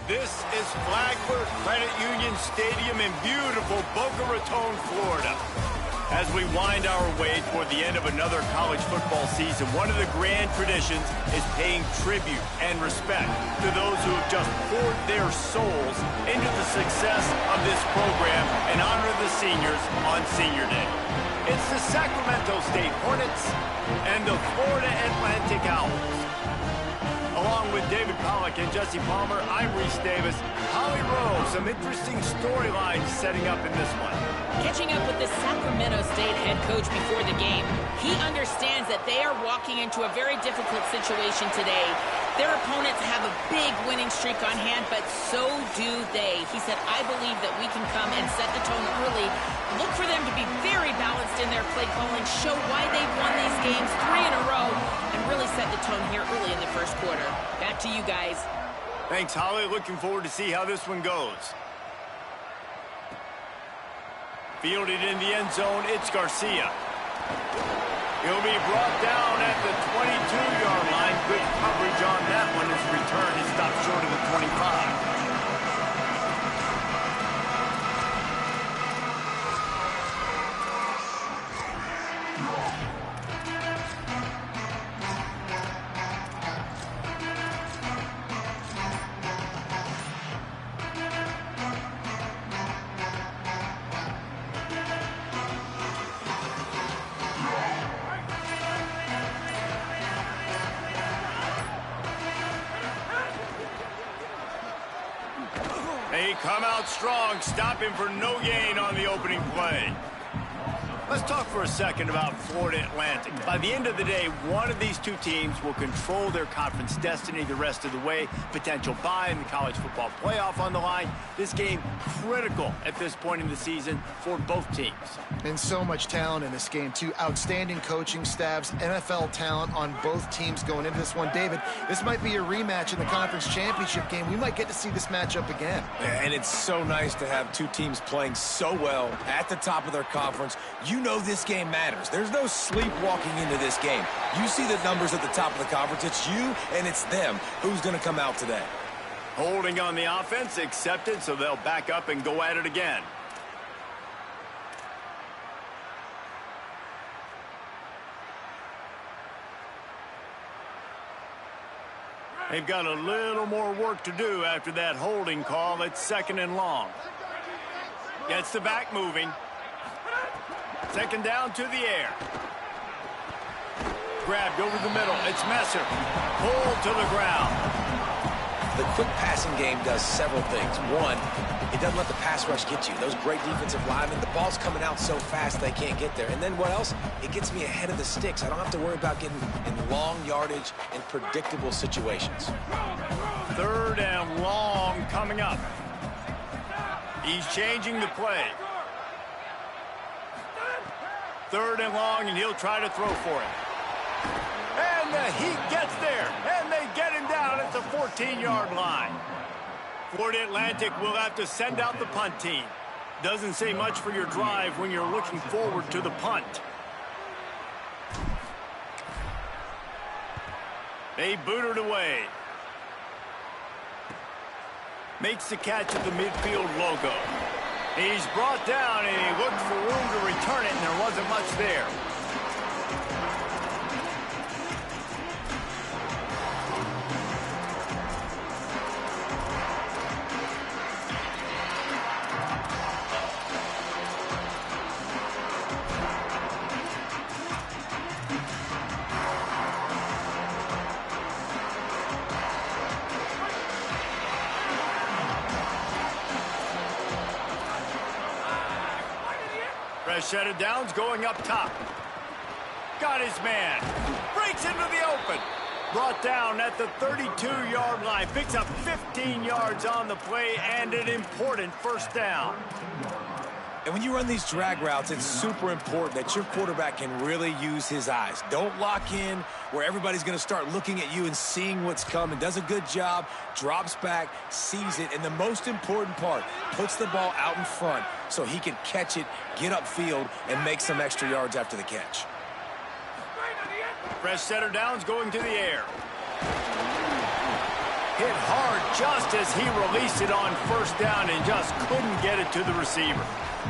This is Flagler Credit Union Stadium in beautiful Boca Raton, Florida. As we wind our way toward the end of another college football season, one of the grand traditions is paying tribute and respect to those who have just poured their souls into the success of this program and honor the seniors on Senior Day. It's the Sacramento State Hornets and the Florida Atlantic Owls. Along with David Pollack and Jesse Palmer, I'm Reese Davis. Holly Rowe, some interesting storylines setting up in this one. Catching up with the Sacramento State head coach before the game, he understands that they are walking into a very difficult situation today. Their opponents have a big winning streak on hand, but so do they. He said, I believe that we can come and set the tone early. Look for them to be very balanced in their play calling, show why they've won these games 3 in a row, and really set the tone here early in the first quarter. Back to you guys. Thanks, Holly. Looking forward to see how this one goes. Fielded in the end zone, it's Garcia. He'll be brought down at the 22-yard line. Good coverage on that one. His return is stopped short of the 25. They come out strong, stopping for no gain on the opening play. Let's talk for a second about Florida Atlantic. By the end of the day, one of these two teams will control their conference destiny the rest of the way. Potential bye in the college football playoff on the line. This game critical at this point in the season for both teams. And so much talent in this game, too. Outstanding coaching staffs, NFL talent on both teams going into this one. David, this might be a rematch in the conference championship game. We might get to see this matchup again. And it's so nice to have two teams playing so well at the top of their conference. You know this game matters. There's no sleepwalking into this game. You see the numbers at the top of the conference. It's you and it's them. Who's going to come out today? Holding on the offense, accepted, so they'll back up and go at it again. They've got a little more work to do after that holding call. It's 2nd and long. Gets the back moving. 2nd down to the air. Grabbed over the middle. It's Messer. Pulled to the ground. The quick passing game does several things. One, it doesn't let the pass rush get you. Those great defensive linemen, the ball's coming out so fast they can't get there. And then what else? It gets me ahead of the sticks. I don't have to worry about getting in long yardage and predictable situations. 3rd and long coming up. He's changing the play. 3rd and long, and he'll try to throw for it. And the heat gets there, and they get him down at the 14-yard line. Florida Atlantic will have to send out the punt team. Doesn't say much for your drive when you're looking forward to the punt. They boot it away. Makes the catch at the midfield logo. He's brought down, and he looked for room to return it, and there wasn't much there. Set of downs going up top. Got his man. Breaks into the open. Brought down at the 32-yard line. Picks up 15 yards on the play and an important 1st down. And when you run these drag routes, it's super important that your quarterback can really use his eyes. Don't lock in where everybody's going to start looking at you and seeing what's coming. Does a good job, drops back, sees it, and the most important part, puts the ball out in front so he can catch it, get upfield, and make some extra yards after the catch. Fresh set of downs going to the air. Hit hard just as he released it on first down and just couldn't get it to the receiver.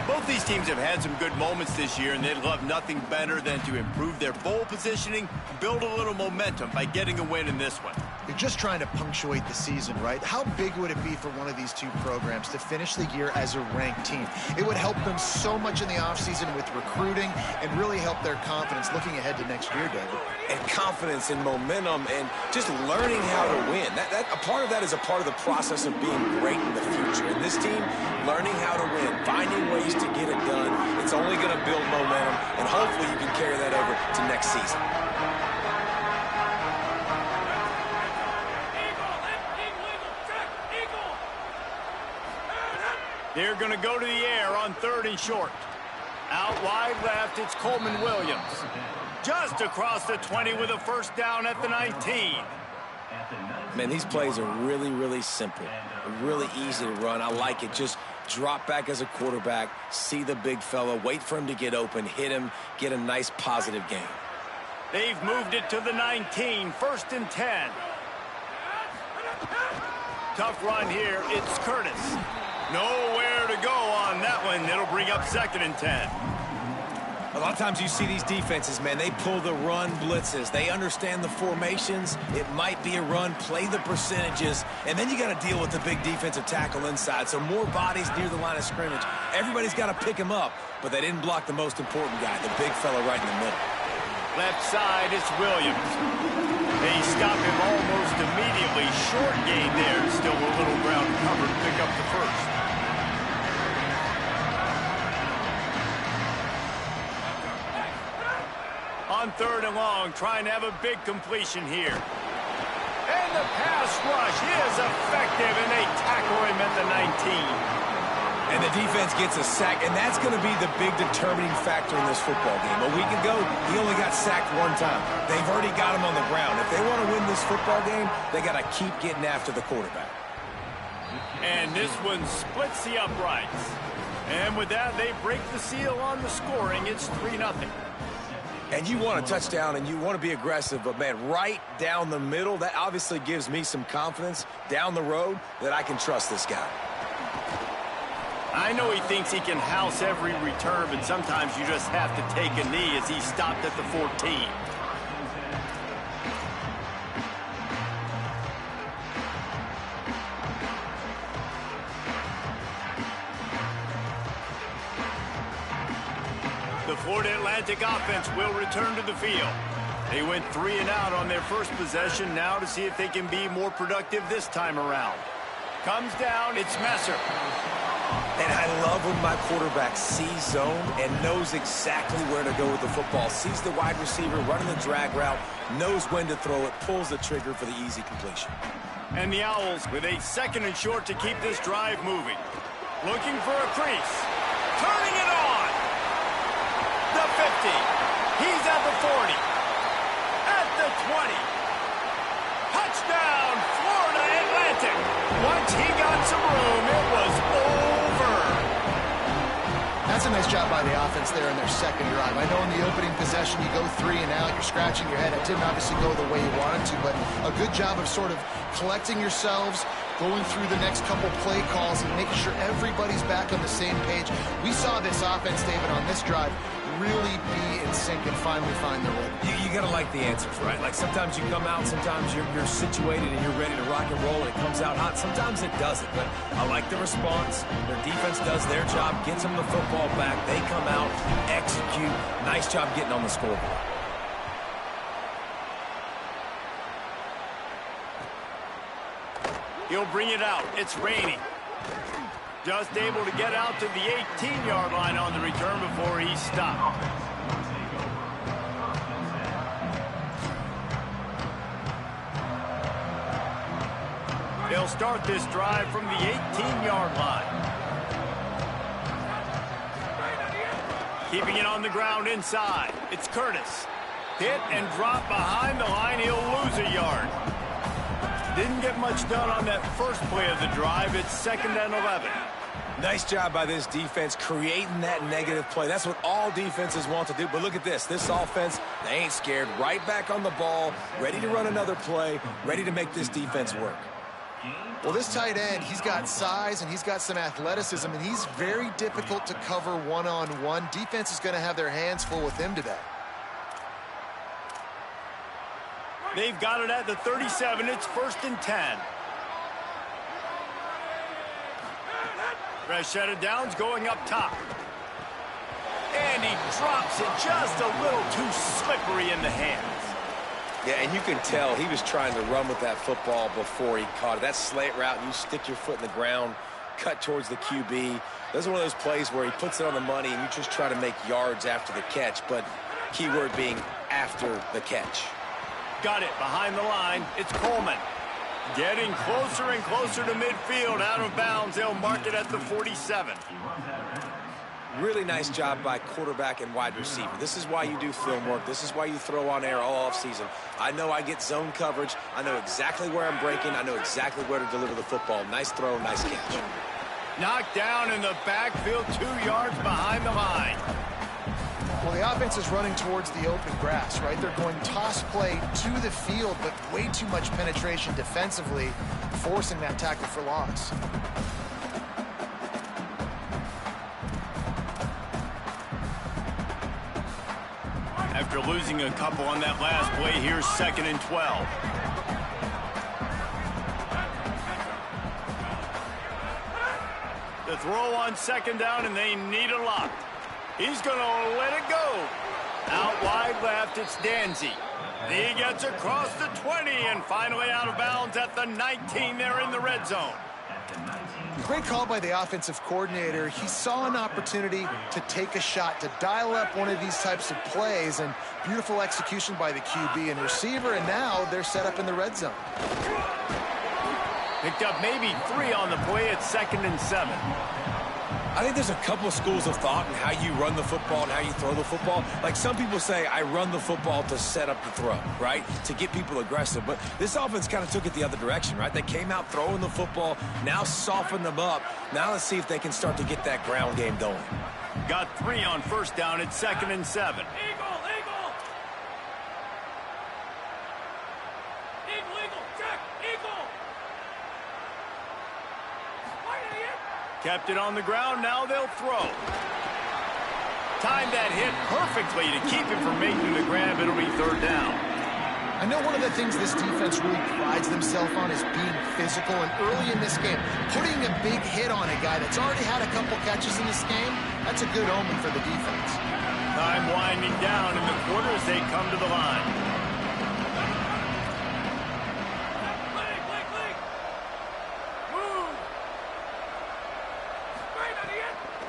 Both these teams have had some good moments this year, and they'd love nothing better than to improve their bowl positioning, build a little momentum by getting a win in this one. You're just trying to punctuate the season, right? How big would it be for one of these two programs to finish the year as a ranked team? It would help them so much in the offseason with recruiting and really help their confidence looking ahead to next year, David. And confidence and momentum and just learning how to win. A part of that is a part of the process of being great in the future. And this team, learning how to win, finding ways to get it done, it's only going to build momentum, and hopefully you can carry that over to next season. They're going to go to the air on 3rd and short. Out wide left, it's Coleman Williams. Just across the 20 with a first down at the 19. Man, these plays are really, really simple. Really easy to run. I like it. Just drop back as a quarterback, see the big fella, wait for him to get open, hit him, get a nice positive gain. They've moved it to the 19, 1st and 10. Tough run here. It's Curtis. Nowhere to go on that one. It'll bring up 2nd and 10. A lot of times you see these defenses, man, they pull the run blitzes. They understand the formations. It might be a run, play the percentages, and then you got to deal with the big defensive tackle inside. So more bodies near the line of scrimmage. Everybody's got to pick him up, but they didn't block the most important guy, the big fella right in the middle. Left side, it's Williams. They stop him almost immediately. Short gain there. Still a little ground covered. Pick up the first. On 3rd and long, trying to have a big completion here. And the pass rush is effective, and they tackle him at the 19. And the defense gets a sack, and that's going to be the big determining factor in this football game. A week ago, he only got sacked 1 time. They've already got him on the ground. If they want to win this football game, they got to keep getting after the quarterback. And this one splits the uprights. And with that, they break the seal on the scoring. It's 3-0. And you want a touchdown, and you want to be aggressive, but, man, right down the middle, that obviously gives me some confidence down the road that I can trust this guy. I know he thinks he can house every return, but sometimes you just have to take a knee as he stopped at the 14. The Florida Atlantic offense will return to the field. They went 3 and out on their first possession, now to see if they can be more productive this time around. Comes down, it's Messer. And I love when my quarterback sees zone and knows exactly where to go with the football. Sees the wide receiver running the drag route, knows when to throw it, pulls the trigger for the easy completion. And the Owls with a 2nd and short to keep this drive moving. Looking for a crease. Turning it on. The 50. He's at the 40. At the 20. Touchdown, Florida Atlantic. Once he got some room, it was over. That's a nice job by the offense there in their 2nd drive. I know in the opening possession you go 3 and out, you're scratching your head. It didn't obviously go the way you wanted to, but a good job of sort of collecting yourselves, going through the next couple play calls and making sure everybody's back on the same page. We saw this offense, David, on this drive really be in sync and finally find their way. You got to like the answers, right? Like sometimes you come out, sometimes you're situated and you're ready to rock and roll and it comes out hot. Sometimes it doesn't, but I like the response. Their defense does their job, gets them the football back. They come out, execute. Nice job getting on the scoreboard. He'll bring it out. It's raining. Just able to get out to the 18-yard line on the return before he stopped. They'll start this drive from the 18-yard line. Keeping it on the ground inside. It's Curtis. Hit and drop behind the line. He'll lose a yard. Didn't get much done on that first play of the drive. It's 2nd and 11. Nice job by this defense creating that negative play. That's what all defenses want to do. But look at this. This offense, they ain't scared. Right back on the ball, ready to run another play, ready to make this defense work. Well, this tight end, he's got size and he's got some athleticism, and he's very difficult to cover one-on-one. Defense is going to have their hands full with him today. They've got it at the 37. It's 1st and 10. Rashad Downs going up top. And he drops it just a little too slippery in the hands. Yeah, and you can tell he was trying to run with that football before he caught it. That slant route, you stick your foot in the ground, cut towards the QB. Those are one of those plays where he puts it on the money and you just try to make yards after the catch, but keyword being after the catch. Got it behind the line. It's Coleman. Getting closer and closer to midfield. Out of bounds. They'll mark it at the 47. Really nice job by quarterback and wide receiver. This is why you do film work. This is why you throw on air all offseason. I know I get zone coverage. I know exactly where I'm breaking. I know exactly where to deliver the football. Nice throw, nice catch. Knocked down in the backfield, 2 yards behind the line. Well, the offense is running towards the open grass, right? They're going toss play to the field, but way too much penetration defensively, forcing that tackle for loss. After losing a couple on that last play, here's 2nd and 12. The throw on 2nd down, and they need a lot. He's going to let it go. Out wide left, it's Danzy. He gets across the 20 and finally out of bounds at the 19. They're in the red zone. Great call by the offensive coordinator. He saw an opportunity to take a shot, to dial up one of these types of plays, and beautiful execution by the QB and receiver, and now they're set up in the red zone. Picked up maybe 3 on the play at 2nd and 7. I think there's a couple of schools of thought in how you run the football and how you throw the football. Like some people say, I run the football to set up the throw, right? To get people aggressive. But this offense kind of took it the other direction, right? They came out throwing the football, now soften them up. Now let's see if they can start to get that ground game going. Got 3 on 1st down at 2nd and 7. Kept it on the ground, now they'll throw. Timed that hit perfectly to keep him from making the grab. It'll be 3rd down. I know one of the things this defense really prides themselves on is being physical, and early in this game, putting a big hit on a guy that's already had a couple catches in this game, that's a good omen for the defense. Time winding down in the quarter as they come to the line.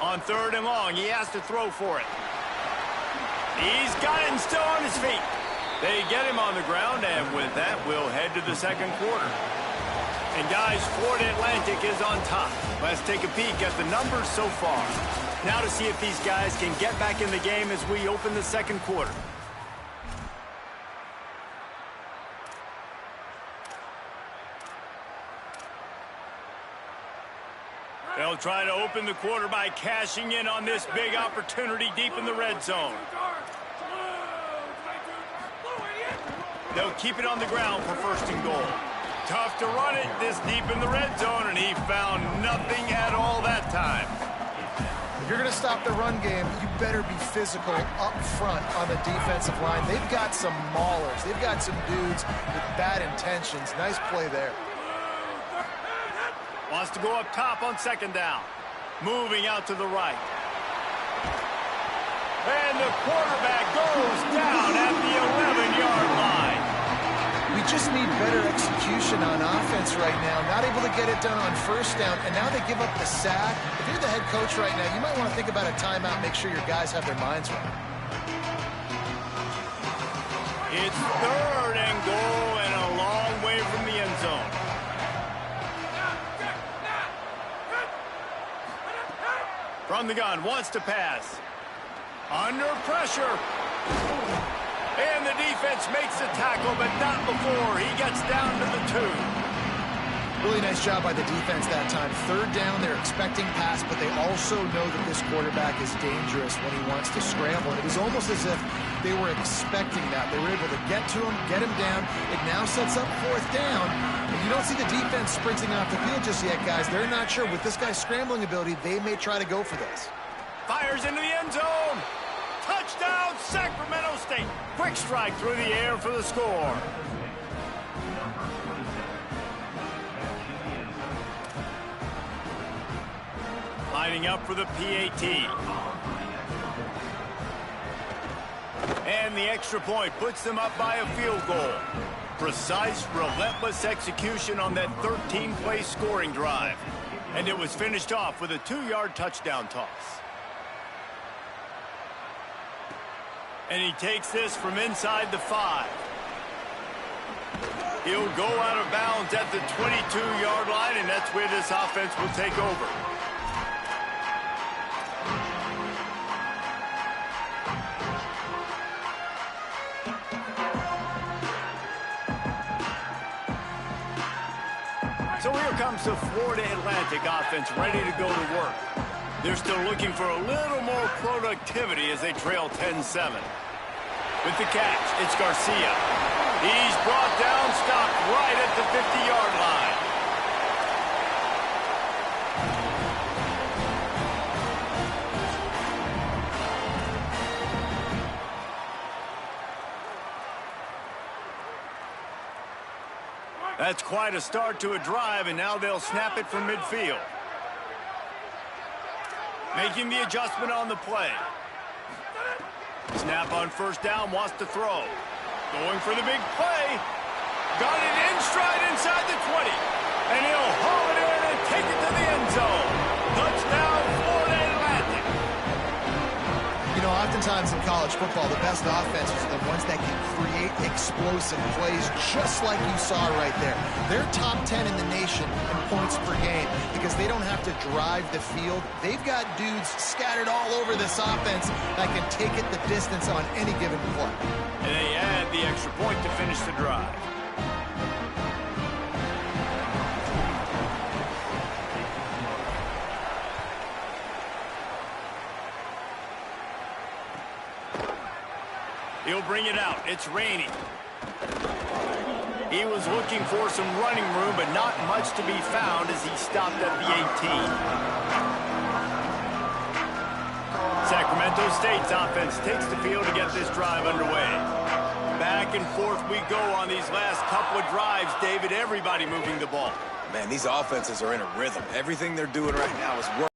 On 3rd and long, he has to throw for it. He's got it and still on his feet. They get him on the ground, and with that, we'll head to the 2nd quarter. And guys, Florida Atlantic is on top. Let's take a peek at the numbers so far. Now to see if these guys can get back in the game as we open the 2nd quarter. They'll try to open the quarter by cashing in on this big opportunity deep in the red zone. They'll keep it on the ground for 1st and goal. Tough to run it this deep in the red zone, and he found nothing at all that time. If you're going to stop the run game, you better be physical up front on the defensive line. They've got some maulers. They've got some dudes with bad intentions. Nice play there. Wants to go up top on 2nd down. Moving out to the right. And the quarterback goes down at the 11-yard line. We just need better execution on offense right now. Not able to get it done on 1st down, and now they give up the sack. If you're the head coach right now, you might want to think about a timeout, make sure your guys have their minds right. It's 3rd and goal and a long way from the end zone. From the gun, wants to pass. Under pressure. And the defense makes the tackle, but not before he gets down to the 2. Really nice job by the defense that time. Third down, they're expecting pass, but they also know that this quarterback is dangerous when he wants to scramble. And it was almost as if they were expecting that. They were able to get to him, get him down. It now sets up fourth down. And you don't see the defense sprinting off the field just yet, guys. They're not sure. With this guy's scrambling ability, they may try to go for this. Fires into the end zone. Touchdown, Sacramento State. Quick strike through the air for the score. Lining up for the PAT. And the extra point puts them up by a field goal. Precise, relentless execution on that 13-play scoring drive. And it was finished off with a 2-yard touchdown toss. And he takes this from inside the 5. He'll go out of bounds at the 22-yard line, and that's where this offense will take over. So here comes the Florida Atlantic offense ready to go to work. They're still looking for a little more productivity as they trail 10-7. With the catch, it's Garcia. He's brought down, stopped right at the 50-yard line. That's quite a start to a drive, and now they'll snap it from midfield. Making the adjustment on the play. Snap on first down, wants to throw. Going for the big play. Got it in stride inside the 20. And he'll haul it in and take it to the end zone. Touchdown, Florida Atlantic. You know, oftentimes in college football, the best offenses are the ones that can create explosive plays, just like you saw right there. They're top 10 in the nation in points per game because they don't have to drive the field. They've got dudes scattered all over this offense that can take it the distance on any given play. And they add the extra point to finish the drive. He'll bring it out. It's raining. He was looking for some running room, but not much to be found as he stopped at the 18. Sacramento State's offense takes the field to get this drive underway. Back and forth we go on these last couple of drives, David. Everybody moving the ball. Man, these offenses are in a rhythm. Everything they're doing right now is working.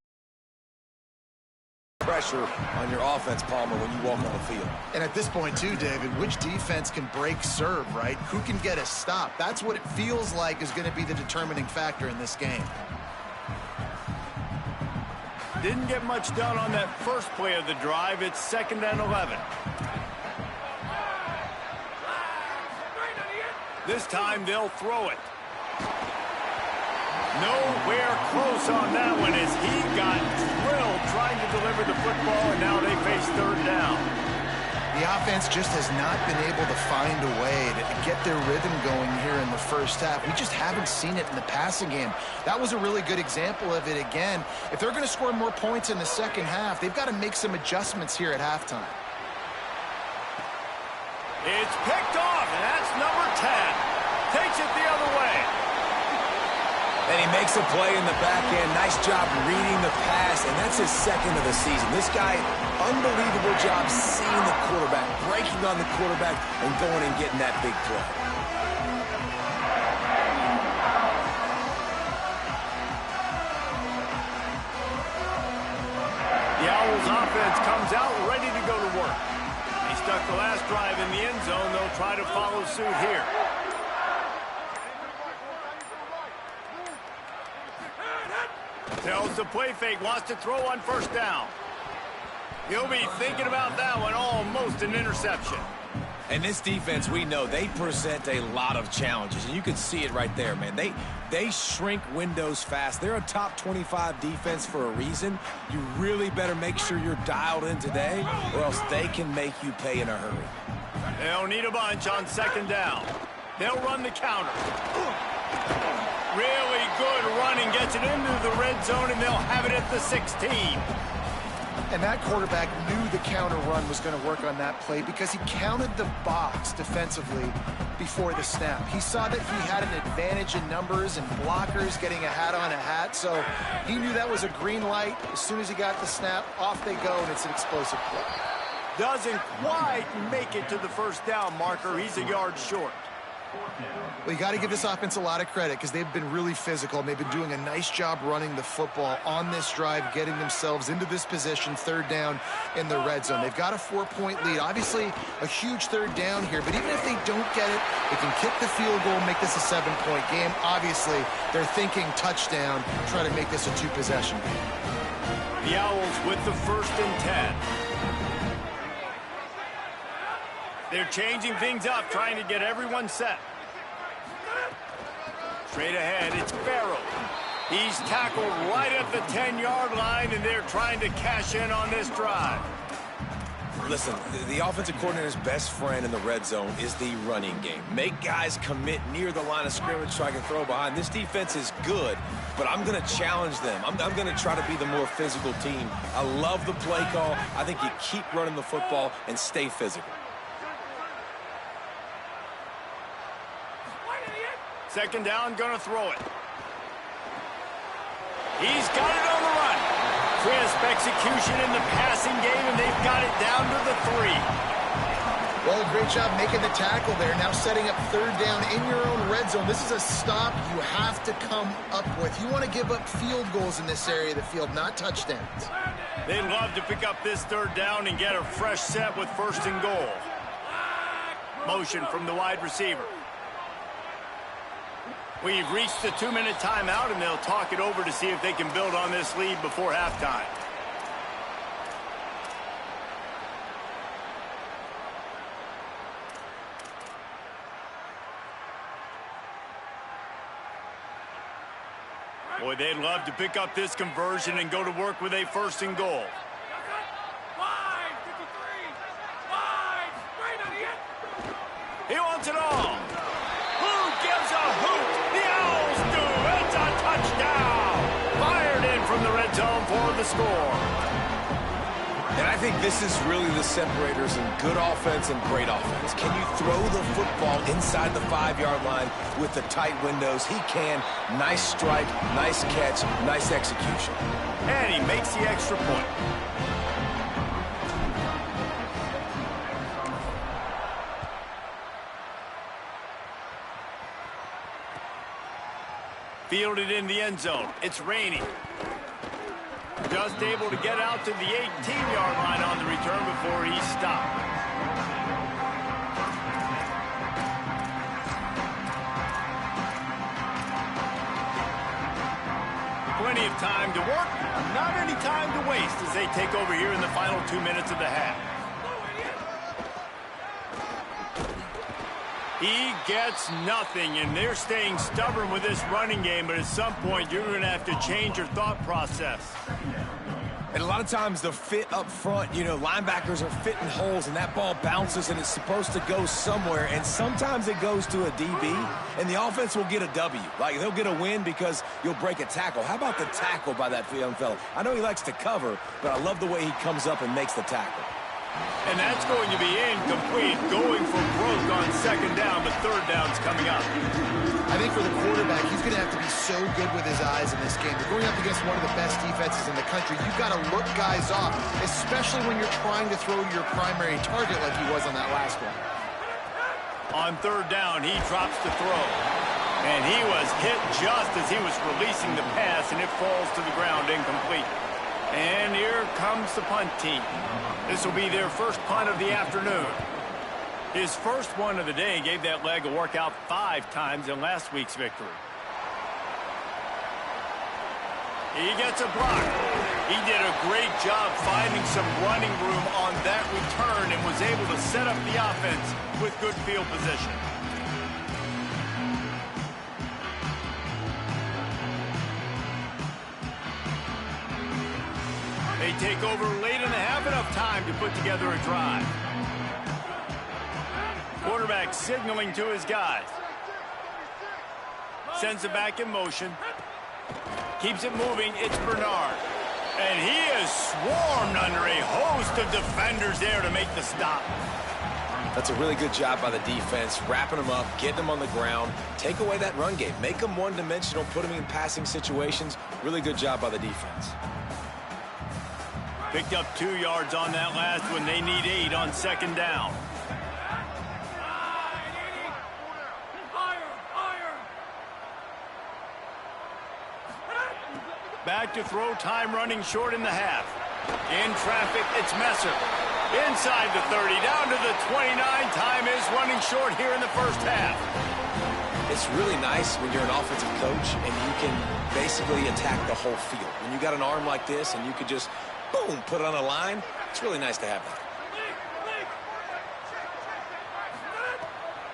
Pressure on your offense, Palmer, when you walk on the field. And at this point, too, David, which defense can break serve, right? Who can get a stop? That's what it feels like is going to be the determining factor in this game. Didn't get much done on that first play of the drive. It's 2nd and 11. This time they'll throw it. Nowhere close on that one as he got drilled trying to deliver the football, and now they face 3rd down. The offense just has not been able to find a way to get their rhythm going here in the first half. We just haven't seen it in the passing game. That was a really good example of it again. If they're going to score more points in the second half, they've got to make some adjustments here at halftime. It's picked off, and that's number 10. Takes it the other way. And he makes a play in the back end. Nice job reading the pass, and that's his 2nd of the season. This guy, unbelievable job seeing the quarterback, breaking on the quarterback, and going and getting that big play. The Owls offense comes out ready to go to work. They stuck the last drive in the end zone. They'll try to follow suit here. Tells the play fake, wants to throw on first down. He'll be thinking about that one, almost an interception. And this defense, we know, they present a lot of challenges. And you can see it right there, man. They shrink windows fast. They're a top 25 defense for a reason. You really better make sure you're dialed in today, or else they can make you pay in a hurry. They'll need a bunch on 2nd down. They'll run the counter. Really good running, gets it into the red zone, and they'll have it at the 16. And that quarterback knew the counter run was going to work on that play because he counted the box defensively before the snap. He saw that he had an advantage in numbers and blockers, getting a hat on a hat, so he knew that was a green light. As soon as he got the snap, off they go, and it's an explosive play. Doesn't quite make it to the first down marker. He's a yard short. Well, you got to give this offense a lot of credit because they've been really physical, and they've been doing a nice job running the football on this drive, getting themselves into this position, third down in the red zone. They've got a 4-point lead. Obviously, a huge third down here, but even if they don't get it, they can kick the field goal and make this a 7-point game. Obviously, they're thinking touchdown, try to make this a 2-possession game. The Owls with the 1st and 10. They're changing things up, trying to get everyone set. Straight ahead, it's Farrell. He's tackled right at the 10-yard line, and they're trying to cash in on this drive. Listen, the offensive coordinator's best friend in the red zone is the running game. Make guys commit near the line of scrimmage so I can throw behind. This defense is good, but I'm going to challenge them. I'm going to try to be the more physical team. I love the play call. I think you keep running the football and stay physical. Second down, gonna throw it. He's got it on the run. Crisp execution in the passing game, and they've got it down to the 3. Well, great job making the tackle there. Now setting up third down in your own red zone. This is a stop you have to come up with. You want to give up field goals in this area of the field, not touchdowns. They'd love to pick up this third down and get a fresh set with 1st and goal. Motion from the wide receiver. We've reached the 2-minute timeout, and they'll talk it over to see if they can build on this lead before halftime. Boy, they'd love to pick up this conversion and go to work with a 1st and goal. He wants it all. Who gives a hoot? The Owls do. It's a touchdown. Fired in from the red zone for the score. And I think this is really the separators in good offense and great offense. Can you throw the football inside the 5-yard line with the tight windows? He can. Nice strike, nice catch, nice execution. And he makes the extra point. Fielded in the end zone. It's raining. Just able to get out to the 18-yard line on the return before he's stopped. Plenty of time to work, not any time to waste as they take over here in the final 2 minutes of the half. He gets nothing, and they're staying stubborn with this running game, but at some point you're going to have to change your thought process. And a lot of times the fit up front, you know, linebackers are fitting holes, and that ball bounces, and it's supposed to go somewhere, and sometimes it goes to a DB, and the offense will get a W. Like, they'll get a win because you'll break a tackle. How about the tackle by that young fella? I know he likes to cover, but I love the way he comes up and makes the tackle. And that's going to be incomplete, going for broke on second down, but third down's coming up. I think for the quarterback, he's going to have to be so good with his eyes in this game. You're going up against one of the best defenses in the country. You've got to look guys off, especially when you're trying to throw to your primary target like he was on that last one. On third down, he drops the throw. And he was hit just as he was releasing the pass, and it falls to the ground incomplete. And here comes the punt team. This will be their first punt of the afternoon. His first one of the day gave that leg a workout 5 times in last week's victory. He gets a block. He did a great job finding some running room on that return and was able to set up the offense with good field position. They take over late in the half, enough time to put together a drive. Quarterback signaling to his guys. Sends it back in motion. Keeps it moving. It's Bernard. And he is swarmed under a host of defenders there to make the stop. That's a really good job by the defense, wrapping them up, getting them on the ground. Take away that run game. Make them one-dimensional, put them in passing situations. Really good job by the defense. Picked up 2 yards on that last one. They need 8 on second down. Back to throw, time running short in the half. In traffic, it's Messer. Inside the 30, down to the 29. Time is running short here in the first half. It's really nice when you're an offensive coach and you can basically attack the whole field. When you got an arm like this and you could just, boom, put it on a line, it's really nice to have that.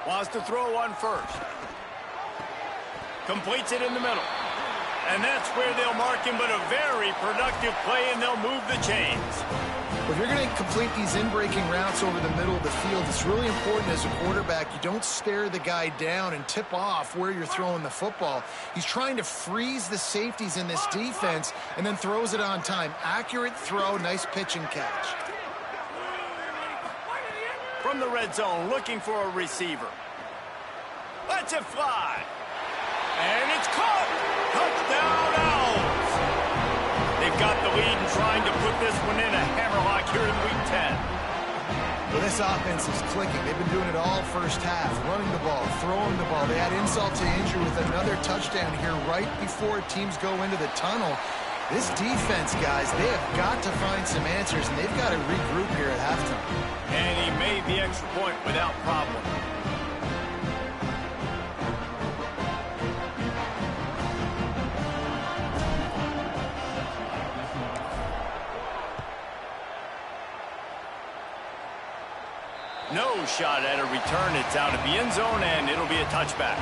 Wants to throw on first. Completes it in the middle. And that's where they'll mark him, but a very productive play, and they'll move the chains. If you're going to complete these in-breaking routes over the middle of the field, it's really important as a quarterback you don't stare the guy down and tip off where you're throwing the football. He's trying to freeze the safeties in this defense and then throws it on time. Accurate throw, nice pitch and catch. From the red zone, looking for a receiver. Lets it fly. And it's caught. Touchdown, Owls. They've got the lead and trying to put this one in a hammerlock here in Week 10. Well, this offense is clicking. They've been doing it all first half, running the ball, throwing the ball. They had insult to injury with another touchdown here right before teams go into the tunnel. This defense, guys, they have got to find some answers, and they've got to regroup here at halftime. And he made the extra point without problem. No shot at a return. It's out of the end zone, and it'll be a touchback.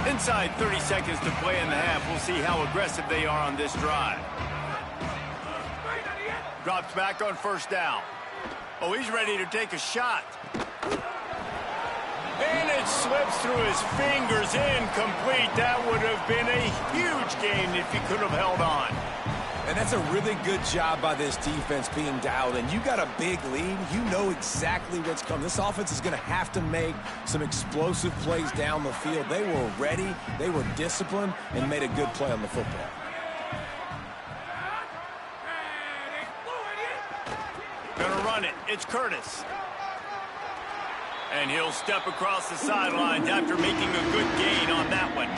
Inside 30 seconds to play in the half. We'll see how aggressive they are on this drive. Drops back on first down. Oh, he's ready to take a shot. And it slips through his fingers, incomplete. That would have been a huge gain if he could have held on. And that's a really good job by this defense being dialed in. You got a big lead. You know exactly what's coming. This offense is going to have to make some explosive plays down the field. They were ready, they were disciplined, and made a good play on the football. Gonna run it. It's Curtis. And he'll step across the sidelines after making a good gain on that one.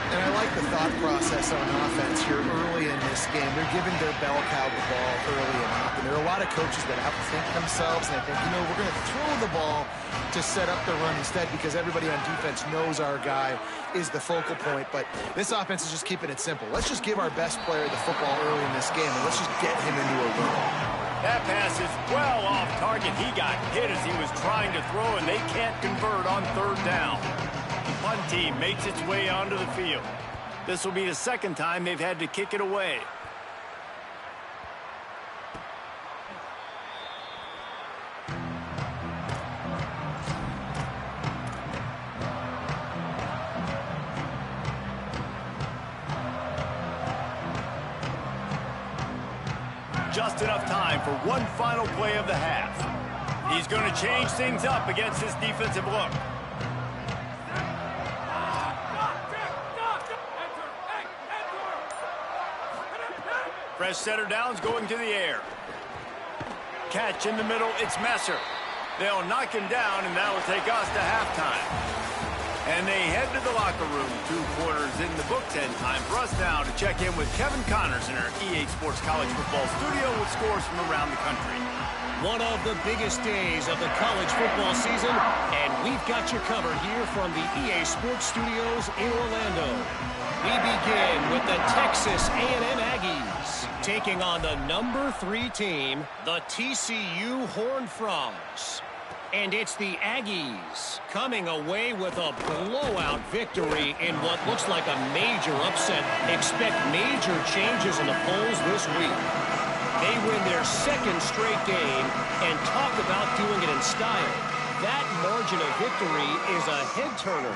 And I like the thought process on offense here early in this game. They're giving their bell cow the ball early and often. There are a lot of coaches that outthink themselves, and I think, you know, we're going to throw the ball to set up the run instead because everybody on defense knows our guy is the focal point. But this offense is just keeping it simple. Let's just give our best player the football early in this game, and let's just get him into a run. That pass is well off target. He got hit as he was trying to throw, and they can't convert on third down. The punt team makes its way onto the field. This will be the second time they've had to kick it away. Just enough time for one final play of the half. He's going to change things up against this defensive look. Fresh setter downs going to the air. Catch in the middle, it's Messer. They'll knock him down, and that'll take us to halftime. And they head to the locker room. 2 quarters in the books, and time for us now to check in with Kevin Connors in our EA Sports College Football Studio with scores from around the country. One of the biggest days of the college football season, and we've got you covered here from the EA Sports Studios in Orlando. We begin with the Texas A&M Aggies taking on the number 3 team, the TCU Horned Frogs. And it's the Aggies coming away with a blowout victory in what looks like a major upset. Expect major changes in the polls this week. They win their 2nd straight game and talk about doing it in style. That margin of victory is a head-turner.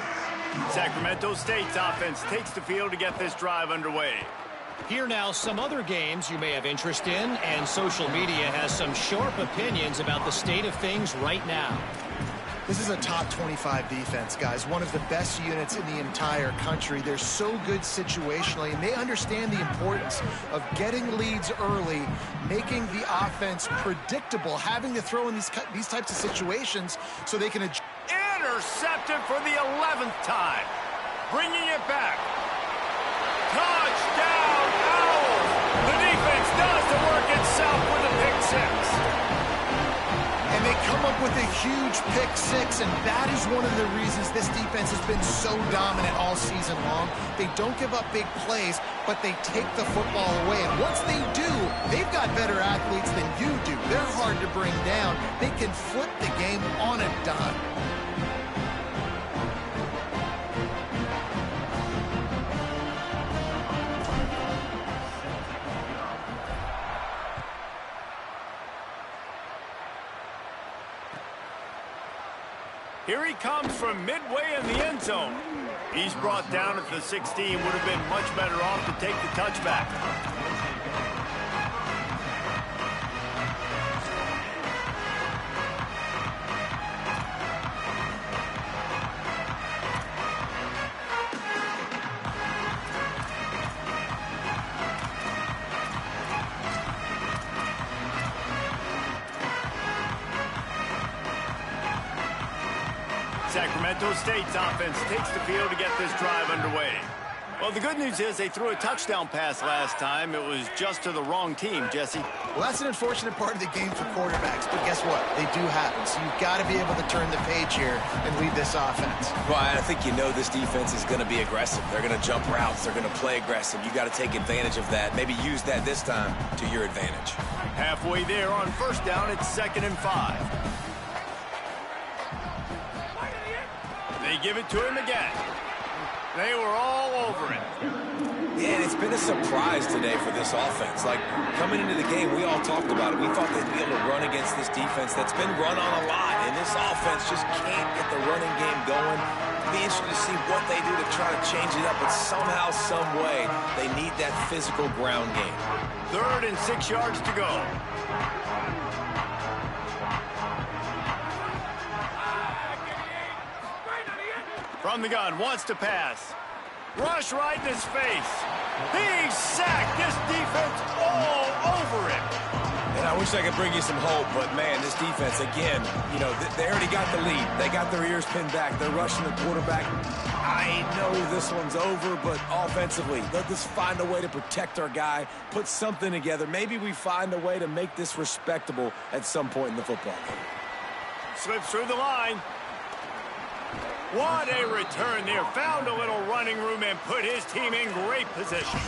Sacramento State's offense takes the field to get this drive underway. Here now, some other games you may have interest in, and social media has some sharp opinions about the state of things right now. This is a top 25 defense, guys. One of the best units in the entire country. They're so good situationally, and they understand the importance of getting leads early, making the offense predictable, having to throw in these types of situations so they can adjust. Intercepted for the 11th time. Bringing it back. Touchdown, Owls! The defense does the work itself with a pick six. And they come up with a huge pick six, and that is one of the reasons this defense has been so dominant all season long. They don't give up big plays, but they take the football away. And once they do, they've got better athletes than you do. They're hard to bring down. They can flip the game on a dime. Here he comes from midway in the end zone. He's brought down at the 16. Would have been much better off to take the touchback. Sacramento State's offense takes the field to get this drive underway. Well, the good news is they threw a touchdown pass last time. It was just to the wrong team, Jesse. Well, that's an unfortunate part of the game for quarterbacks, but guess what? They do happen. So you've got to be able to turn the page here and lead this offense. Well, I think you know this defense is going to be aggressive. They're going to jump routes. They're going to play aggressive. You got to take advantage of that. Maybe use that this time to your advantage. Halfway there on first down, it's 2nd and 5. They give it to him again. They were all over it. Yeah, and it's been a surprise today for this offense. Like, coming into the game, we all talked about it. We thought they'd be able to run against this defense that's been run on a lot, and this offense just can't get the running game going. It'll be interesting to see what they do to try to change it up, but somehow, some way, they need that physical ground game. 3rd and 6 yards to go. From the gun, wants to pass. Rush right in his face. He's sacked. This defense all over him. And I wish I could bring you some hope, but, man, this defense, again, you know, they already got the lead. They got their ears pinned back. They're rushing the quarterback. I know this one's over, but offensively, they'll just find a way to protect our guy, put something together. Maybe we find a way to make this respectable at some point in the football game. Slips through the line. What a return there. Found a little running room and put his team in great position.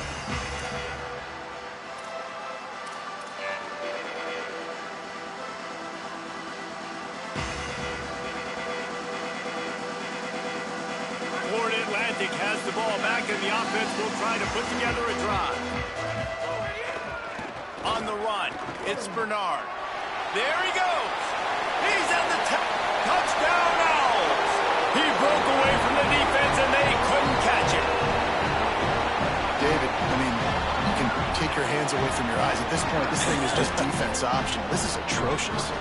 Florida Atlantic has the ball back, and the offense will try to put together a drive. On the run, it's Bernard. There he goes. He's at the touchdown Owls. He broke away from the defense, and they couldn't catch him. David, I mean, you can take your hands away from your eyes. At this point, this thing is just defense optional. This is atrocious.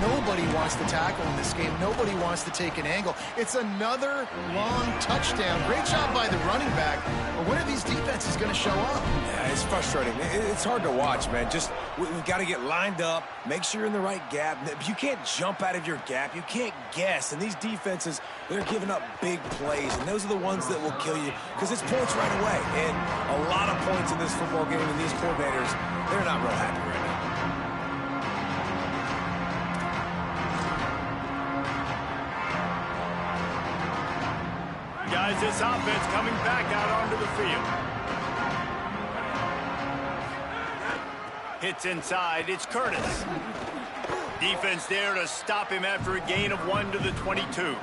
Nobody wants to tackle in this game. Nobody wants to take an angle. It's another long touchdown. Great job by the running back. But when are these defenses going to show up? Yeah, it's frustrating. It's hard to watch, man. Just, we've got to get lined up, make sure you're in the right gap. You can't jump out of your gap. You can't guess. And these defenses, they're giving up big plays, and those are the ones that will kill you because it's points right away. And a lot of points in this football game, and these coordinators, they're not real happy right now. Guys, this offense coming back out onto the field. Hits inside. It's Curtis. Defense there to stop him after a gain of 1 to the 22.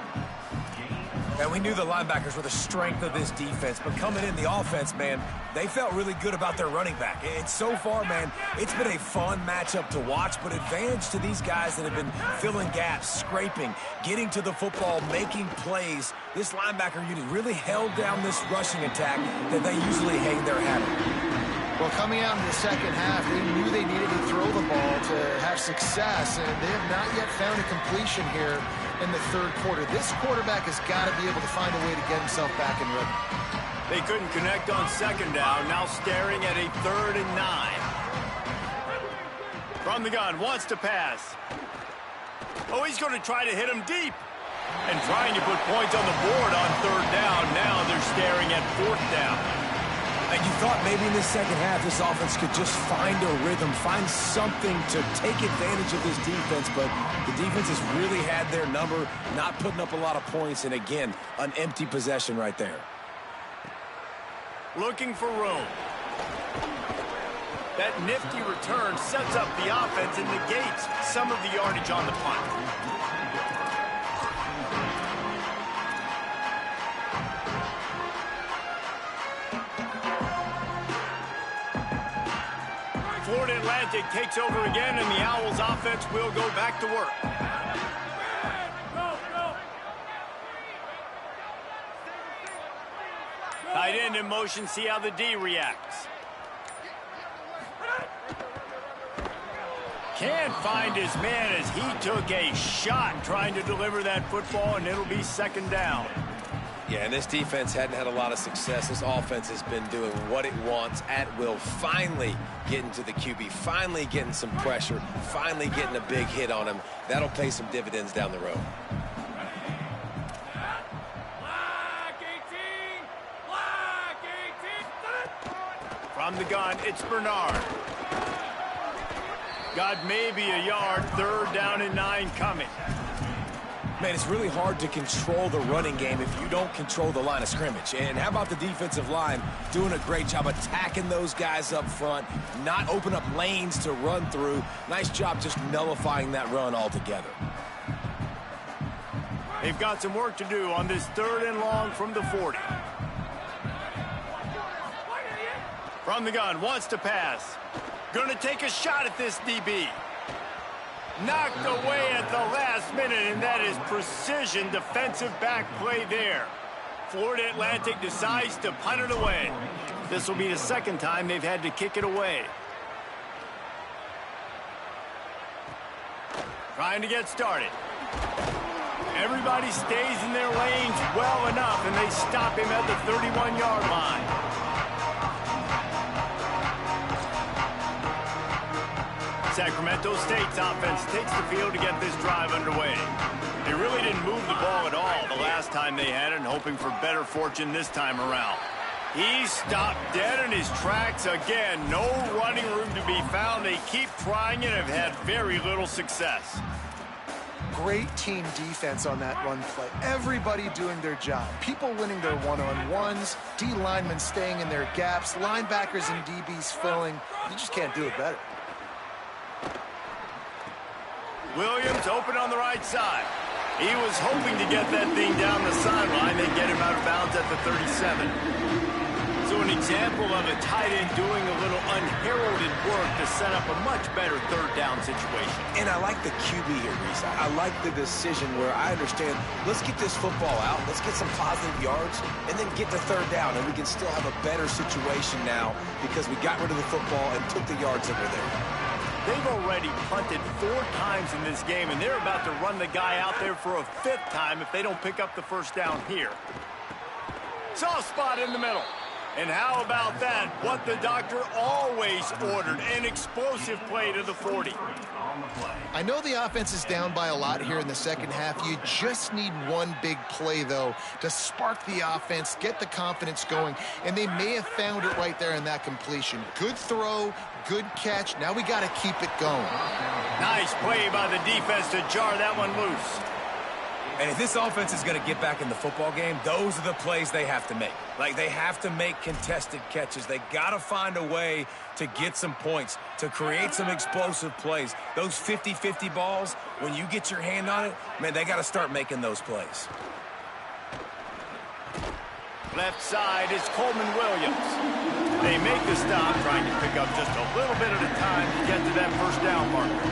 And we knew the linebackers were the strength of this defense, but coming in the offense, man, they felt really good about their running back. And so far, man, it's been a fun matchup to watch, but advantage to these guys that have been filling gaps, scraping, getting to the football, making plays. This linebacker unit really held down this rushing attack that they usually hang their hat on. Well, coming out in the second half, they knew they needed to throw the ball to have success, and they have not yet found a completion here in the third quarter. This quarterback has got to be able to find a way to get himself back in rhythm. They couldn't connect on second down, now staring at a 3rd and 9. From the gun, wants to pass. Oh, he's going to try to hit him deep. And trying to put points on the board on 3rd down. Now they're staring at 4th down. And you thought maybe in the second half this offense could just find a rhythm, find something to take advantage of this defense, but the defense has really had their number, not putting up a lot of points, and again, an empty possession right there. Looking for room. That nifty return sets up the offense and negates some of the yardage on the punt. Florida Atlantic takes over again, and the Owls offense will go back to work. Tight end in motion, see how the D reacts. Can't find his man as he took a shot trying to deliver that football, and it'll be 2nd down. Yeah, and this defense hadn't had a lot of success. This offense has been doing what it wants at will, finally getting to the QB, finally getting some pressure, finally getting a big hit on him. That'll pay some dividends down the road. From the gun, it's Bernard. Got maybe a yard, 3rd down and 9 coming. Man, it's really hard to control the running game if you don't control the line of scrimmage. And how about the defensive line doing a great job attacking those guys up front, not open up lanes to run through. Nice job just nullifying that run altogether. They've got some work to do on this 3rd and long from the 40. From the gun, wants to pass. Gonna take a shot at this DB. Knocked away at the last minute, and that is precision defensive back play there. Florida Atlantic decides to punt it away. This will be the 2nd time they've had to kick it away. Trying to get started. Everybody stays in their lanes well enough, and they stop him at the 31-yard line. Sacramento State's offense takes the field to get this drive underway. They really didn't move the ball at all the last time they had it, and hoping for better fortune this time around. He stopped dead in his tracks again. No running room to be found. They keep trying it and have had very little success. Great team defense on that run play. Everybody doing their job. People winning their one-on-ones, D linemen staying in their gaps, linebackers and DBs filling. You just can't do it better. Williams open on the right side. He was hoping to get that thing down the sideline. They get him out of bounds at the 37. So an example of a tight end doing a little unheralded work to set up a much better 3rd down situation. And I like the QB here, Reese. I like the decision where I understand, let's get this football out, let's get some positive yards, and then get to 3rd down, and we can still have a better situation now because we got rid of the football and took the yards that were there. They've already punted 4 times in this game, and they're about to run the guy out there for a 5th time if they don't pick up the 1st down here. Soft spot in the middle. And how about that? What the doctor always ordered, an explosive play to the 40. I know the offense is down by a lot here in the second half. You just need one big play, though, to spark the offense, get the confidence going, and they may have found it right there in that completion. Good throw, good catch. Now we got to keep it going. Nice play by the defense to jar that one loose. And if this offense is going to get back in the football game, those are the plays they have to make. Like, they have to make contested catches. They got to find a way to get some points, to create some explosive plays. Those 50-50 balls, when you get your hand on it, man, they got to start making those plays. Left side is Coleman Williams. They make the stop, trying to pick up just a little bit at a time to get to that first down marker.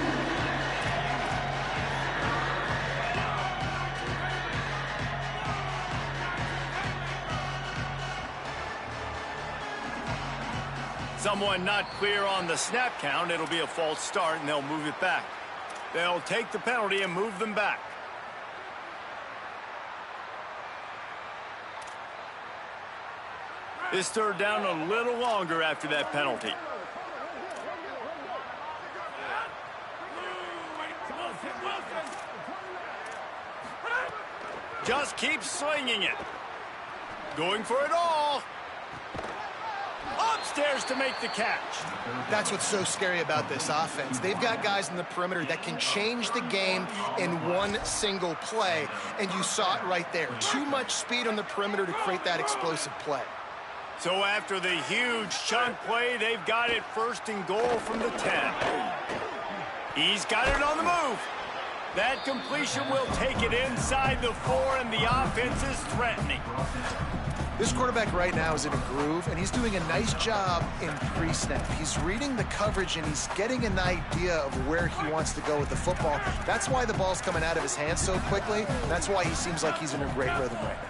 Someone not clear on the snap count. It'll be a false start, and they'll move it back. They'll take the penalty and move them back. This third down a little longer after that penalty. Just keep slinging it. Going for it all. Upstairs to make the catch. That's what's so scary about this offense. They've got guys in the perimeter that can change the game in one single play, and you saw it right there. Too much speed on the perimeter to create that explosive play. So after the huge chunk play, they've got it first and goal from the 10. He's got it on the move. That completion will take it inside the 4, and the offense is threatening. This quarterback right now is in a groove, and he's doing a nice job in pre-snap. He's reading the coverage, and he's getting an idea of where he wants to go with the football. That's why the ball's coming out of his hands so quickly. That's why he seems like he's in a great rhythm right now.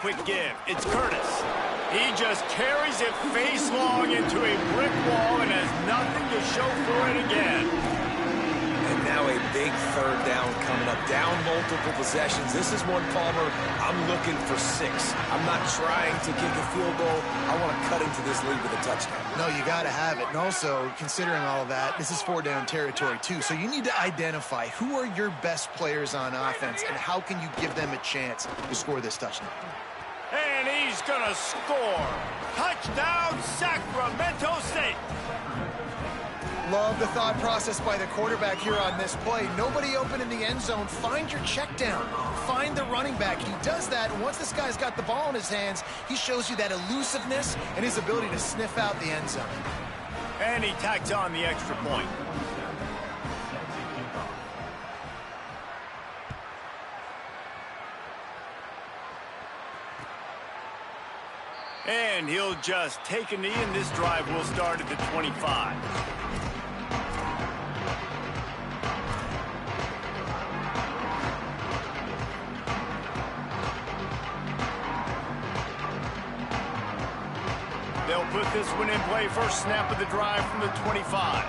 Quick give. It's Curtis. He just carries it face long into a brick wall and has nothing to show for it again. And now a big third down coming up. Down multiple possessions. This is one, Palmer, I'm looking for 6. I'm not trying to kick a field goal. I want to cut into this lead with a touchdown. No, you got to have it. And also, considering all of that, this is 4-down territory, too. So you need to identify who are your best players on offense and how can you give them a chance to score this touchdown. And he's going to score. Touchdown, Sacramento State. Love the thought process by the quarterback here on this play. Nobody open in the end zone. Find your check down. Find the running back. He does that, and once this guy's got the ball in his hands, he shows you that elusiveness and his ability to sniff out the end zone. And he tacks on the extra point. And he'll just take a knee, and this drive will start at the 25. They'll put this one in play. First snap of the drive from the 25.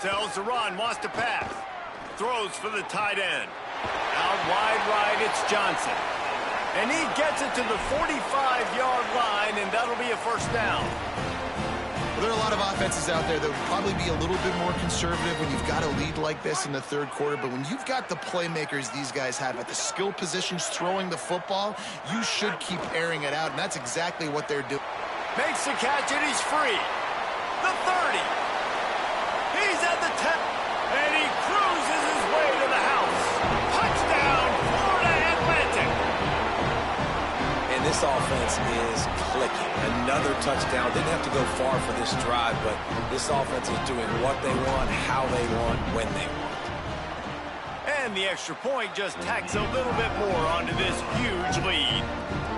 Sells the run, wants to pass. Throws for the tight end. Out wide right, it's Johnson. And he gets it to the 45-yard line, and that'll be a first down. Well, there are a lot of offenses out there that would probably be a little bit more conservative when you've got a lead like this in the third quarter. But when you've got the playmakers these guys have at the skill positions throwing the football, you should keep airing it out, and that's exactly what they're doing. Makes the catch, and he's free. The 30. He's at the 10. And he cruises his way to the house. Touchdown, Florida Atlantic. And this offense is clicking. Another touchdown. Didn't have to go far for this drive, but this offense is doing what they want, how they want, when they want. And the extra point just tacks a little bit more onto this huge lead.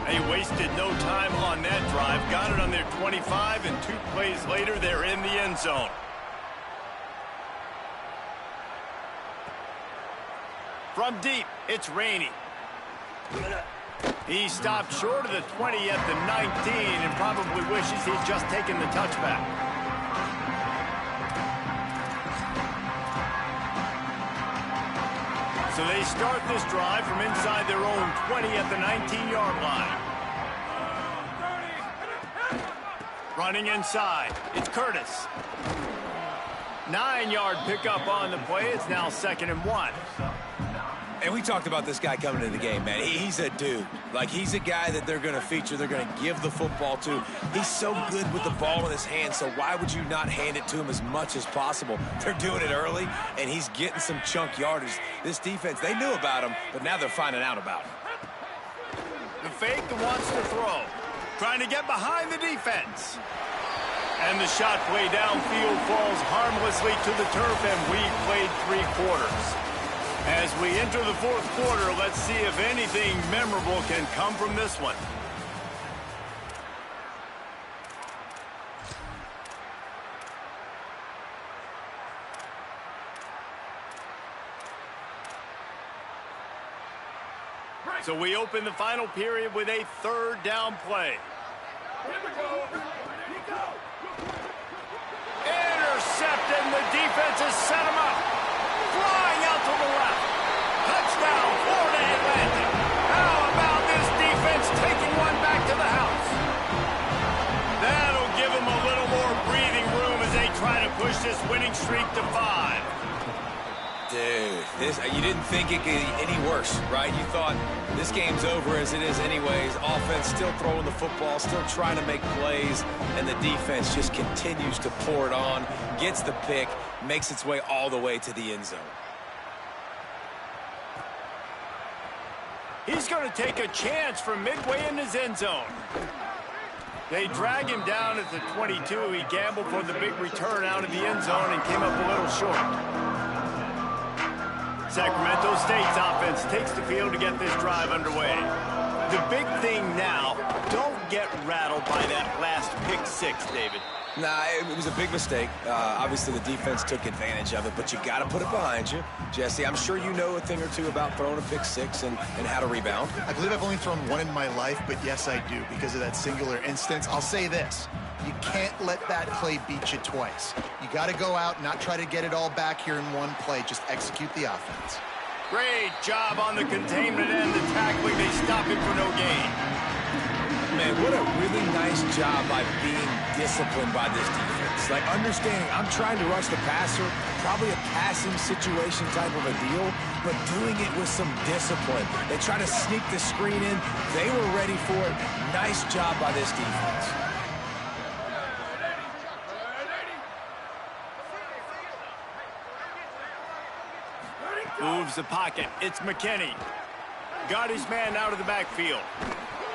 They wasted no time on that drive. Got it on their 25, and 2 plays later, they're in the end zone. From deep, it's Rainey. He stopped short of the 20 at the 19 and probably wishes he'd just taken the touchback. So they start this drive from inside their own 20 at the 19-yard line. Running inside, it's Curtis. 9-yard pickup on the play. It's now 2nd and 1. And we talked about this guy coming into the game, man. He's a dude. Like, he's a guy that they're going to feature, they're going to give the football to. He's so good with the ball in his hand, so why would you not hand it to him as much as possible? They're doing it early, and he's getting some chunk yardage. This defense, they knew about him, but now they're finding out about him. The fake that wants to throw. Trying to get behind the defense. And the shot play downfield falls harmlessly to the turf, and we've played 3 quarters. As we enter the 4th quarter, let's see if anything memorable can come from this one. So we open the final period with a 3rd down play. Here we go. Intercepted, and the defense has set him up. Flying out to the left. Touchdown, Florida Atlantic. How about this defense taking one back to the house? That'll give them a little more breathing room as they try to push this winning streak to 5. Dude, you didn't think it could get any worse, right? You thought this game's over as it is anyways. Offense still throwing the football, still trying to make plays, and the defense just continues to pour it on, gets the pick, makes its way all the way to the end zone. He's going to take a chance from midway in his end zone. They drag him down at the 22. He gambled for the big return out of the end zone and came up a little short. Sacramento State's offense takes the field to get this drive underway. The big thing now, don't get rattled by that last pick 6, David. Nah, it was a big mistake. Obviously, the defense took advantage of it, but you got to put it behind you. Jesse, I'm sure you know a thing or two about throwing a pick 6 and how to rebound. I believe I've only thrown one in my life, but yes, I do, because of that singular instance. I'll say this. You can't let that play beat you twice. You got to go out, not try to get it all back here in one play. Just execute the offense. Great job on the containment and the tackling. They stop him for no gain. Man, what a really nice job by being disciplined by this defense. Like, understanding I'm trying to rush the passer, probably a passing situation type of a deal, but doing it with some discipline. They try to sneak the screen in. They were ready for it. Nice job by this defense. Moves the pocket. It's McKinney. Got his man out of the backfield.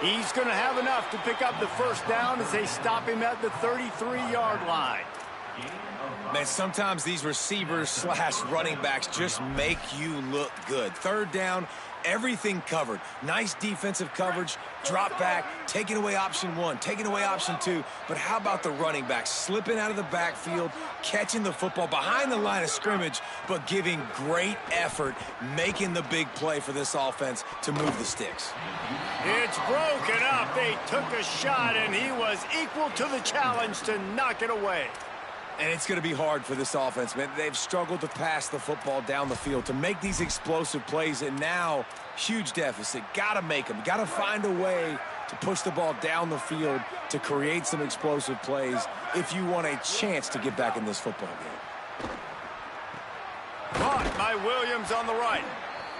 He's going to have enough to pick up the 1st down as they stop him at the 33-yard line. Man, sometimes these receivers / running backs just make you look good. 3rd down, everything covered. Nice defensive coverage, drop back, taking away option 1, taking away option 2. But how about the running back slipping out of the backfield, catching the football behind the line of scrimmage, but giving great effort, making the big play for this offense to move the sticks. It's broken up. They took a shot, and he was equal to the challenge to knock it away. And it's going to be hard for this offense, man. They've struggled to pass the football down the field, to make these explosive plays, and now, huge deficit. Got to make them. Got to find a way to push the ball down the field to create some explosive plays if you want a chance to get back in this football game. Caught by Williams on the right.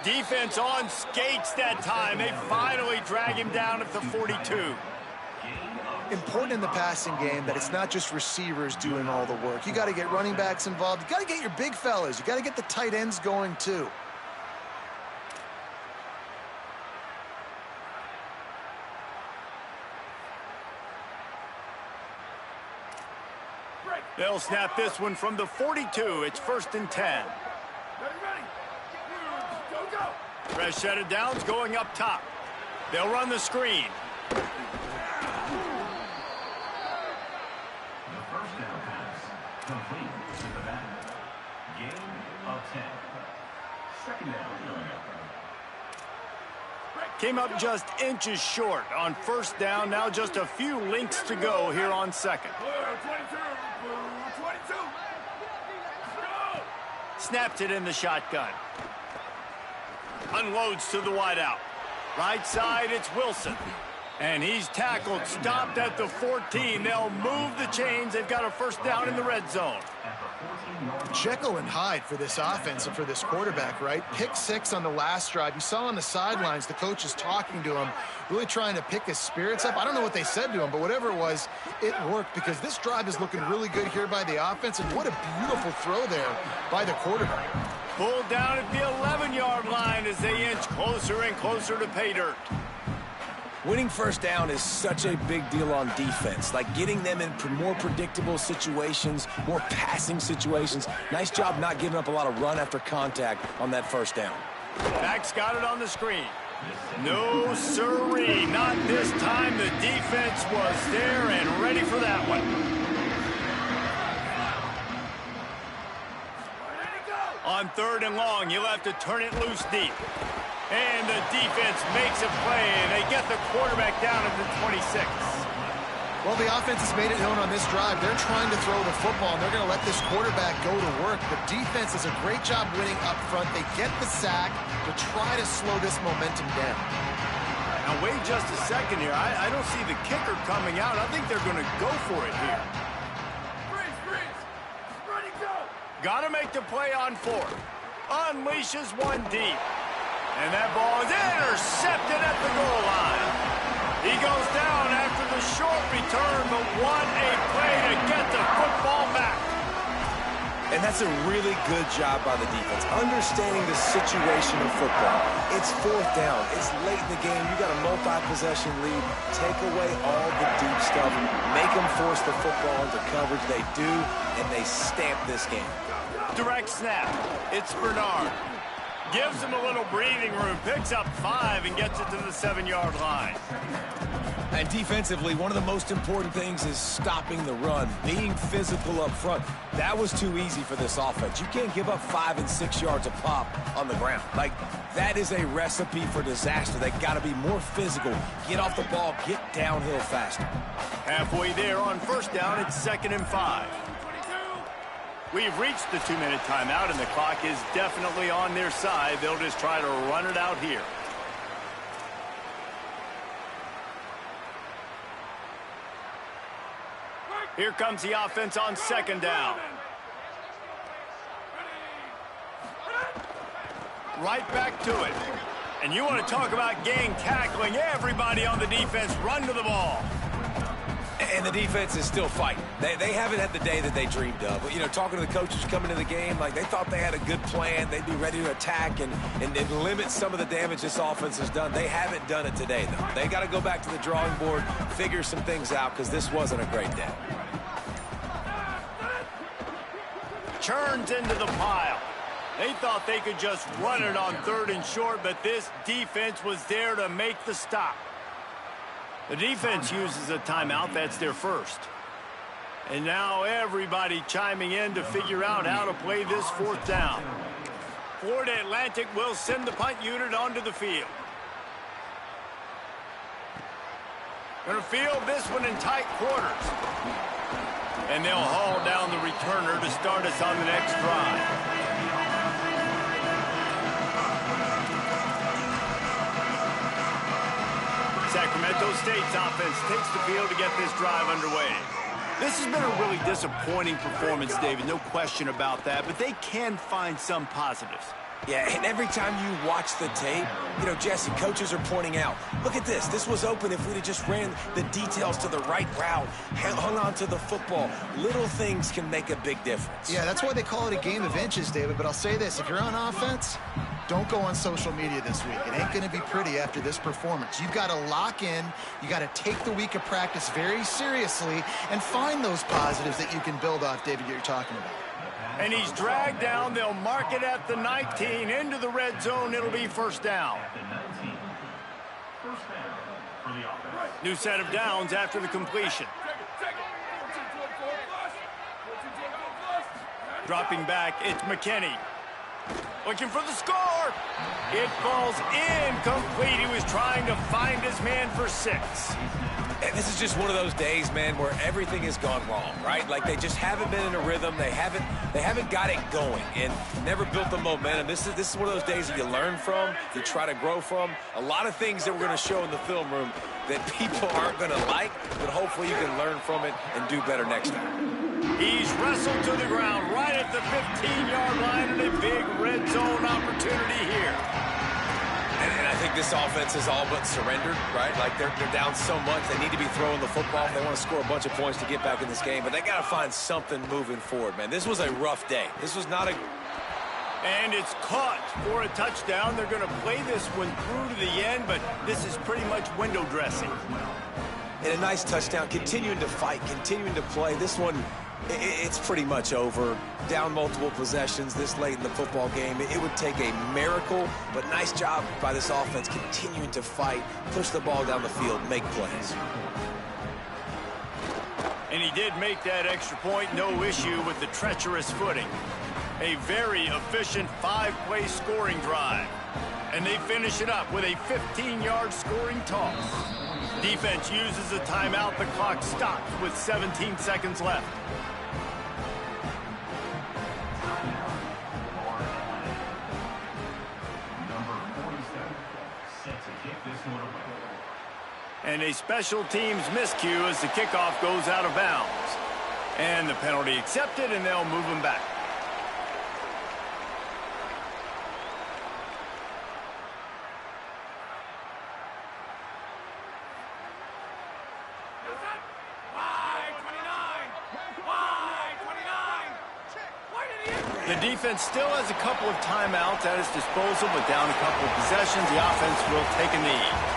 Defense on skates that time. They finally drag him down at the 42. Important in the passing game that it's not just receivers doing all the work. You got to get running backs involved. You got to get your big fellas. You got to get the tight ends going too. They'll snap this one from the 42. It's 1st and 10. Fresh set of downs going up top. They'll run the screen. Complete to the back. Gain of 10. 2nd down. Came up just inches short on 1st down. Now just a few links to go here on 2nd. 22. Snaps it in the shotgun. Unloads to the wideout. Right side, it's Wilson. And he's tackled, stopped at the 14. They'll move the chains. They've got a 1st down in the red zone. Jekyll and Hyde for this offense and for this quarterback, right? Pick 6 on the last drive. You saw on the sidelines the coaches talking to him, really trying to pick his spirits up. I don't know what they said to him, but whatever it was, it worked because this drive is looking really good here by the offense, and what a beautiful throw there by the quarterback. Pulled down at the 11-yard line as they inch closer and closer to pay dirt. Winning first down is such a big deal on defense, like getting them in more predictable situations, more passing situations. Nice job not giving up a lot of run after contact on that first down. Max got it on the screen. No sirree, not this time. The defense was there and ready for that one. On 3rd and long, you'll have to turn it loose deep. And the defense makes a play, and they get the quarterback down at the 26. Well, the offense has made it known on this drive. They're trying to throw the football, and they're going to let this quarterback go to work. The defense does a great job winning up front. They get the sack to try to slow this momentum down. Now, wait just a second here. I don't see the kicker coming out. I think they're going to go for it here. Freeze. Ready, go. Got to make the play on 4th. Unleashes one deep. And that ball is intercepted at the goal line. He goes down after the short return, but what a play to get the football back. And that's a really good job by the defense, understanding the situation of football. It's 4th down. It's late in the game. You got a multi-possession lead. Take away all the deep stuff. Make them force the football into coverage. They do, and they stamp this game. Direct snap. It's Bernard. Gives him a little breathing room, picks up 5 and gets it to the 7-yard line. And defensively, one of the most important things is stopping the run, being physical up front. That was too easy for this offense. You can't give up 5 and 6 yards a pop on the ground. Like, that is a recipe for disaster. They got to be more physical, get off the ball, get downhill faster. Halfway there on 1st down, it's 2nd and 5. We've reached the 2-minute timeout, and the clock is definitely on their side. They'll just try to run it out here. Here comes the offense on 2nd down. Right back to it. And you want to talk about gang tackling. Everybody on the defense run to the ball. And the defense is still fighting. They haven't had the day that they dreamed of. But, you know, talking to the coaches coming into the game, like they thought they had a good plan. They'd be ready to attack and limit some of the damage this offense has done. They haven't done it today, though. They got to go back to the drawing board, figure some things out, because this wasn't a great day. Churns into the pile. They thought they could just run it on 3rd and short, but this defense was there to make the stop. The defense uses a timeout. That's their first. And now everybody chiming in to figure out how to play this 4th down. Florida Atlantic will send the punt unit onto the field. Going to field this one in tight quarters. And they'll haul down the returner to start us on the next drive. Sacramento State's offense takes the field to get this drive underway. This has been a really disappointing performance, David, no question about that, but they can find some positives. Yeah, and every time you watch the tape, you know, Jesse, coaches are pointing out, look at this. This was open if we'd have just ran the details to the right route, hung on to the football. Little things can make a big difference. Yeah, that's why they call it a game of inches, David. But I'll say this, if you're on offense, don't go on social media this week. It ain't going to be pretty after this performance. You've got to lock in. You got to take the week of practice very seriously and find those positives that you can build off, David, you're talking about. And he's dragged down. They'll mark it at the 19. Into the red zone. It'll be 1st down. New set of downs after the completion. Dropping back, it's McKinney. Looking for the score. It falls incomplete. He was trying to find his man for 6. And this is just one of those days, man, where everything has gone wrong, right? Like they just haven't been in a rhythm. They haven't got it going and never built the momentum. This is one of those days that you learn from, you try to grow from. A lot of things that we're going to show in the film room that people aren't going to like, but hopefully you can learn from it and do better next time. He's wrestled to the ground right at the 15-yard line and a big red zone opportunity here. And I think this offense is all but surrendered, right? Like they're down so much, they need to be throwing the football if they want to score a bunch of points to get back in this game. But they got to find something moving forward, man. This was a rough day. This was not a... And it's caught for a touchdown. They're going to play this one through to the end, but this is pretty much window dressing. And a nice touchdown, continuing to fight, continuing to play. This one, it's pretty much over. Down multiple possessions this late in the football game. It would take a miracle, but nice job by this offense continuing to fight, push the ball down the field, make plays. And he did make that extra point, no issue with the treacherous footing. A very efficient 5-play scoring drive. And they finish it up with a 15-yard scoring toss. Defense uses a timeout. The clock stops with 17 seconds left. Number 47, set to kick this one away. And a special teams miscue as the kickoff goes out of bounds. And the penalty accepted, and they'll move him back. The defense still has a couple of timeouts at its disposal, but down a couple of possessions, the offense will take a knee.